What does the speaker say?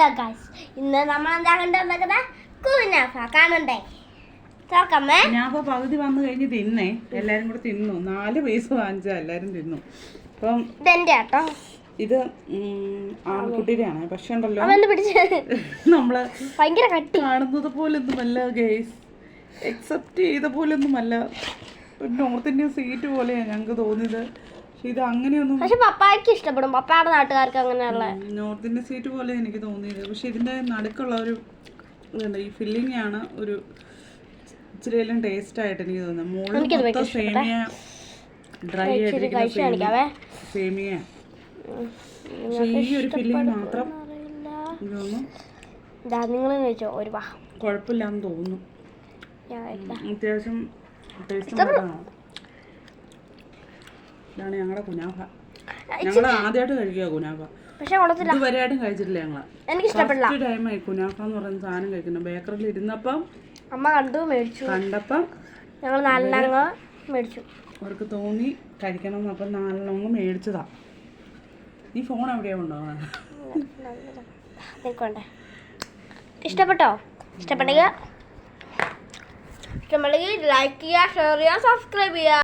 Hello guys, ഇന്ന് നമ്മൾ എന്താ കണ്ടുവന്നത്? കുനാഫ കാണണ്ടേ? തുറക്കമ്മേ. കുനാഫ പകുതി വന്നു കഴിഞ്ഞ് തിന്നേ, എല്ലാരും കൂടെ തിന്നു. 4 പീസ് വാങ്ങിച്ചാ എല്ലാരും തിന്നു. അപ്പം ഇതെന്റെ കേട്ടോ, ഇത് ആൺകുട്ടിയുടെയാണ്. പക്ഷെ ഉണ്ടല്ലോ നമ്മള് ഭയങ്കര കട്ടി, കാണുന്നത് പോലൊന്നുമല്ല ഗൈസ്, എക്സെപ്റ്റ് ചെയ്ത പോലൊന്നുമല്ല. ഒരു നോർത്ത് ഇന്ത്യൻ സ്വീറ്റ് പോലെയാണ് ഞങ്ങൾക്ക് തോന്നിയത്. പക്ഷെ ഇത് അങ്ങനെയൊന്നും, പക്ഷെ പപ്പായ്ക്ക് ഇഷ്ടപ്പെടും, പപ്പായുടെ നാട്ടുകാർക്ക് അങ്ങനെയുള്ള നോർത്ത് ഇന്ത്യൻ സ്വീറ്റ് പോലെ എനിക്ക് തോന്നിയത്. പക്ഷെ ഇതിന്റെ നടുക്കുള്ള ഒരു ഇതുണ്ട്, ഈ ഫില്ലിംഗ് ആണ് ഒരു ഇച്ചിരി എല്ലാം ടേസ്റ്റ് ആയിട്ട് എനിക്ക് തോന്നുന്നത്. മുകളിൽ സേമിയ ഡ്രൈ ആയിട്ടിരിക്കുന്ന സേമിയ, പക്ഷെ ഈ ഒരു ഫില്ലിംഗ് മാത്രം നിങ്ങൾ കഴിച്ചോ? ഒരു കുഴപ്പമില്ലാന്ന് തോന്നുന്നു. അത്യാവശ്യം ടേസ്റ്റ്. ഇതാണ് ഞങ്ങളുടെ കുനാഫ. ഞങ്ങൾ ആദ്യമായിട്ട് കഴിക്കുക കുനാഫ. ഇതുവരെയായിട്ടും കഴിച്ചിട്ടില്ല ഞങ്ങള്. ഫസ്റ്റ് ടൈമായി കുനാഫ എന്ന് പറയുന്ന സാധനം കഴിക്കുന്നത്. ബേക്കറിയിൽ ഇരുന്നപ്പം അമ്മ കണ്ടപ്പം ഞങ്ങൾ 4 മേടിച്ചു. അവർക്ക് തോന്നി കഴിക്കണം, അപ്പം 4 മേടിച്ചതാ. ഈ ഫോൺ എവിടെയാ കൊണ്ടുപോകാൻ? ഇഷ്ടപ്പെട്ടോ? ഇഷ്ടപ്പെട്ടെങ്കിൽ ലൈക്ക് ചെയ്യുക, ഷെയർ ചെയ്യുക, സബ്സ്ക്രൈബ് ചെയ്യുക.